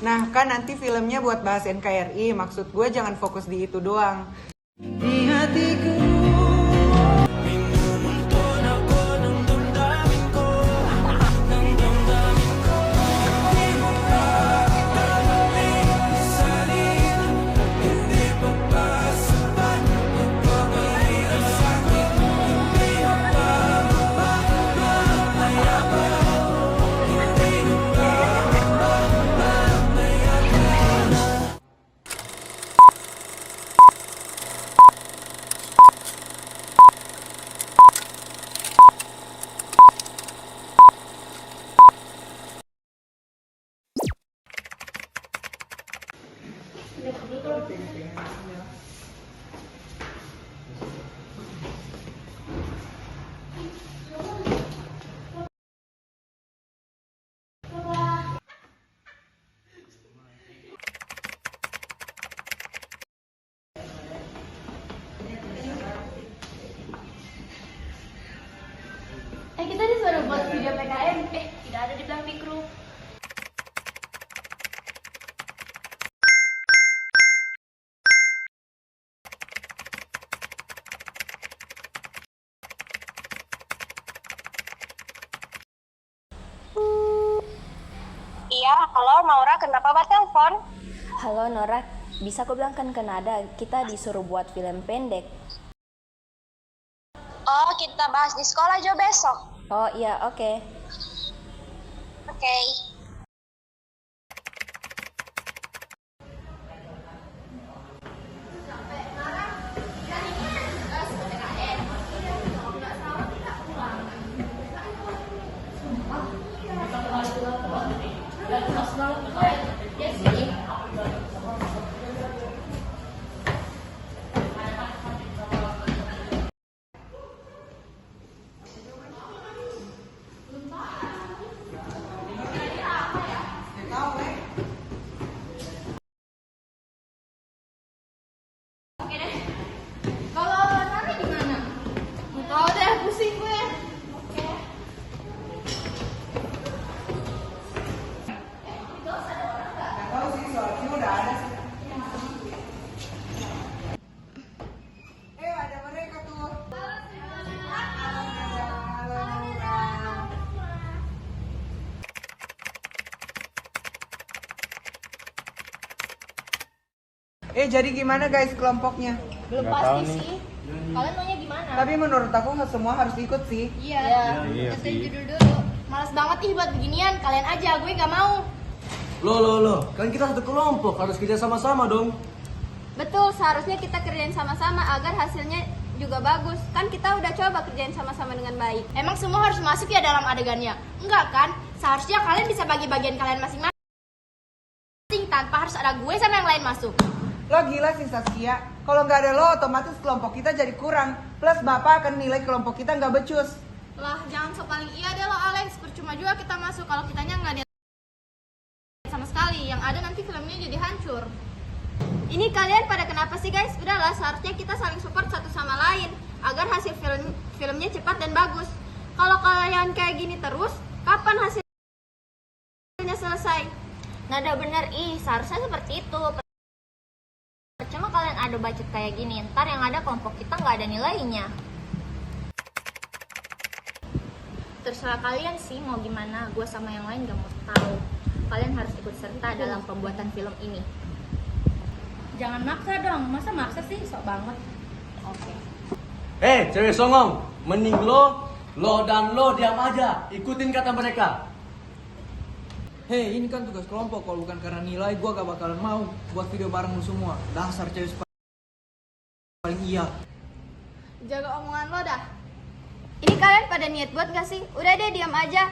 Nah, kan nanti filmnya buat bahas NKRI, maksud gue jangan fokus di itu doang. Di hatiku. Kita disuruh buat video PKM. Tidak ada di belakang kru. Iya, halo Naura, kenapa Mbak telepon? Halo Nora, bisa aku bilangkan ke Nada, kita disuruh buat film pendek. Oh, kita bahas di sekolah Jo besok. Oh iya, oke. Oke. Kalau Nani gimana? Tahu deh, pusing gue. Gak tahu sih, soalnya udah ada sih. Ada mereka tuh. Jadi gimana guys kelompoknya? Belum pasti sih. Kalian maunya gimana? Tapi menurut aku nggak semua harus ikut sih. Iya. Tentuin judul dulu. Males banget nih buat beginian. Kalian aja, gue nggak mau. Loh, kan kita satu kelompok, harus kerja sama-sama dong. Betul, seharusnya kita kerjain sama-sama agar hasilnya juga bagus. Kan kita udah coba kerjain sama-sama dengan baik. Emang semua harus masuk ya dalam adegannya? Enggak kan? Seharusnya kalian bisa bagi bagian kalian masing-masing tanpa harus ada gue sama yang lain masuk. Lo gila sih Saskia. Kalau nggak ada lo otomatis kelompok kita jadi kurang. Plus bapak akan nilai kelompok kita nggak becus. Lah, jangan so paling iya deh lo Alex. Percuma juga kita masuk kalau kitanya nggak ada sama sekali. Yang ada nanti filmnya jadi hancur. Ini kalian pada kenapa sih guys? Udahlah, seharusnya kita saling support satu sama lain agar hasil filmnya cepat dan bagus. Kalau kalian kayak gini terus, kapan hasilnya selesai? Nada bener, seharusnya seperti itu. Cuma kalian ada budget kayak gini, ntar yang ada kelompok kita nggak ada nilainya. Terserah kalian sih mau gimana, gue sama yang lain gak mau tahu. Kalian harus ikut serta dalam pembuatan film ini. Jangan maksa dong. Masa maksa sih? Sok banget. Oke. Cewek songong, mending lo dan lo diam aja, ikutin kata mereka. Ini kan tugas kelompok, kalau bukan karena nilai gue gak bakalan mau buat video bareng lu semua. Dasar cewek paling iya. Jaga omongan lo dah. Ini kalian pada niat buat gak sih? Udah deh, diam aja.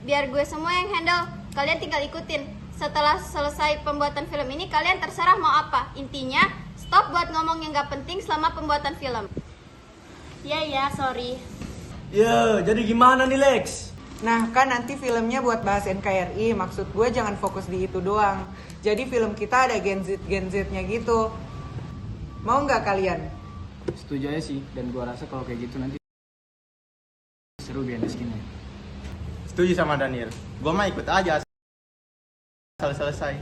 Biar gue semua yang handle. Kalian tinggal ikutin. Setelah selesai pembuatan film ini, kalian terserah mau apa. Intinya, stop buat ngomong yang gak penting selama pembuatan film. Ya, sorry. Jadi gimana nih Lex? Nah, kan nanti filmnya buat bahas NKRI, maksud gue jangan fokus di itu doang. Jadi film kita ada Gen Z-nya gitu. Mau nggak kalian? Setuju aja sih, dan gue rasa kalau kayak gitu nanti seru behind the skin-nya. Setuju sama Daniel. Gue mah ikut aja asal selesai.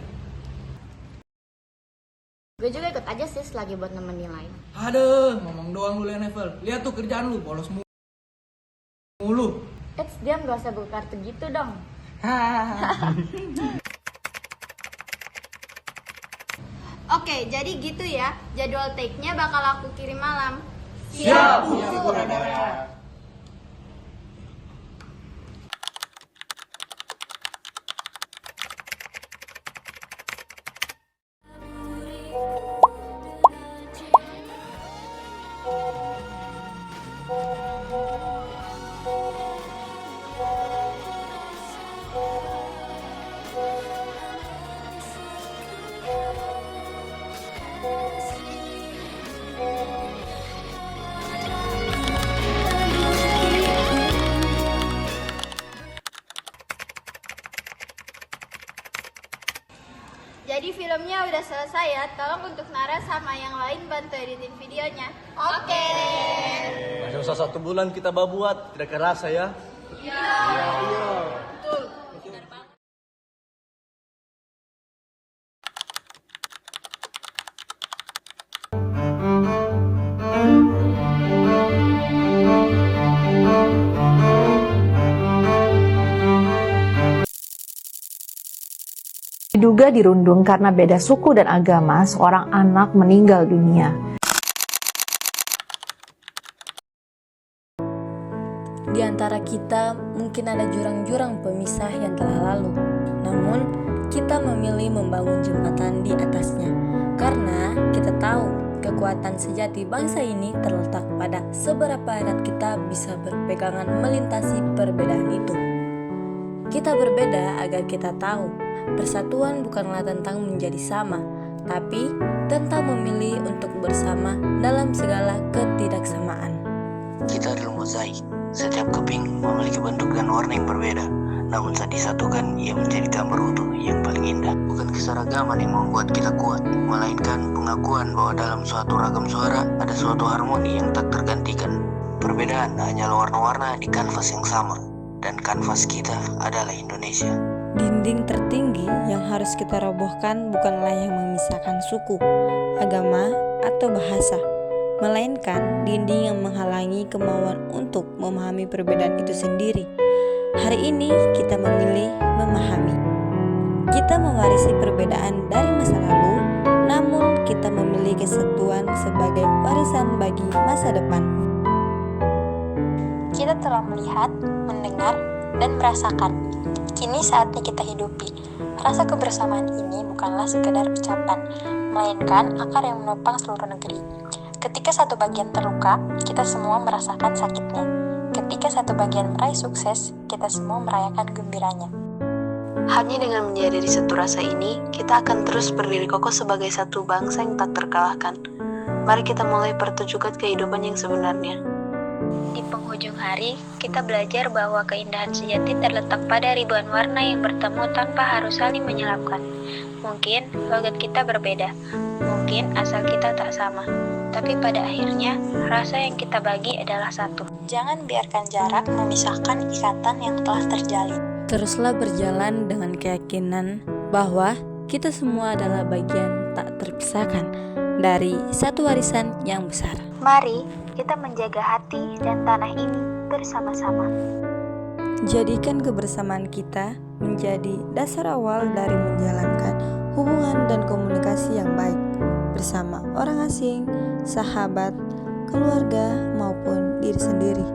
Gue juga ikut aja sis lagi buat nemen nilai. Aduh, ngomong doang lu level. Lihat tuh kerjaan lu, bolos mulu. Diam, gak usah buka kartu gitu dong. Oke, jadi gitu ya. Jadwal take-nya bakal aku kirim malam. Siap, Bu Suradara. Jadi filmnya udah selesai ya. Tolong untuk Nara sama yang lain bantu editin videonya. Oke. Masih usah 1 bulan kita buat, tidak kerasa ya. Diduga dirundung karena beda suku dan agama, seorang anak meninggal dunia. Di antara kita mungkin ada jurang-jurang pemisah yang telah lalu. Namun, kita memilih membangun jembatan di atasnya. Karena kita tahu kekuatan sejati bangsa ini terletak pada seberapa erat kita bisa berpegangan melintasi perbedaan itu. Kita berbeda agar kita tahu persatuan bukanlah tentang menjadi sama, tapi tentang memilih untuk bersama dalam segala ketidaksamaan. Kita adalah mozaik. Setiap keping memiliki bentuk dan warna yang berbeda. Namun saat disatukan, ia menjadi gambar utuh yang paling indah. Bukan keseragaman yang membuat kita kuat, melainkan pengakuan bahwa dalam suatu ragam suara ada suatu harmoni yang tak tergantikan. Perbedaan hanyalah warna-warna di kanvas yang sama, dan kanvas kita adalah Indonesia. Dinding tertinggi yang harus kita robohkan bukanlah yang memisahkan suku, agama, atau bahasa, melainkan dinding yang menghalangi kemauan untuk memahami perbedaan itu sendiri. Hari ini kita memilih memahami. Kita mewarisi perbedaan dari masa lalu, namun kita memilih kesatuan sebagai warisan bagi masa depan. Kita telah melihat, mendengar, dan merasakan. Kini saatnya kita hidupi. Rasa kebersamaan ini bukanlah sekedar ucapan, melainkan akar yang menopang seluruh negeri. Ketika satu bagian terluka, kita semua merasakan sakitnya. Ketika satu bagian meraih sukses, kita semua merayakan gembiranya. Hanya dengan menjadi satu rasa ini, kita akan terus berdiri kokoh sebagai satu bangsa yang tak terkalahkan. Mari kita mulai pertunjukan kehidupan yang sebenarnya. Di penghujung hari, kita belajar bahwa keindahan sejati terletak pada ribuan warna yang bertemu tanpa harus saling menyelapkan. Mungkin logat kita berbeda, mungkin asal kita tak sama, tapi pada akhirnya rasa yang kita bagi adalah satu. Jangan biarkan jarak memisahkan ikatan yang telah terjalin. Teruslah berjalan dengan keyakinan bahwa kita semua adalah bagian tak terpisahkan dari satu warisan yang besar. Mari kita menjaga hati dan tanah ini bersama-sama. Jadikan kebersamaan kita menjadi dasar awal dari menjalankan hubungan dan komunikasi yang baik bersama orang asing, sahabat, keluarga, maupun diri sendiri.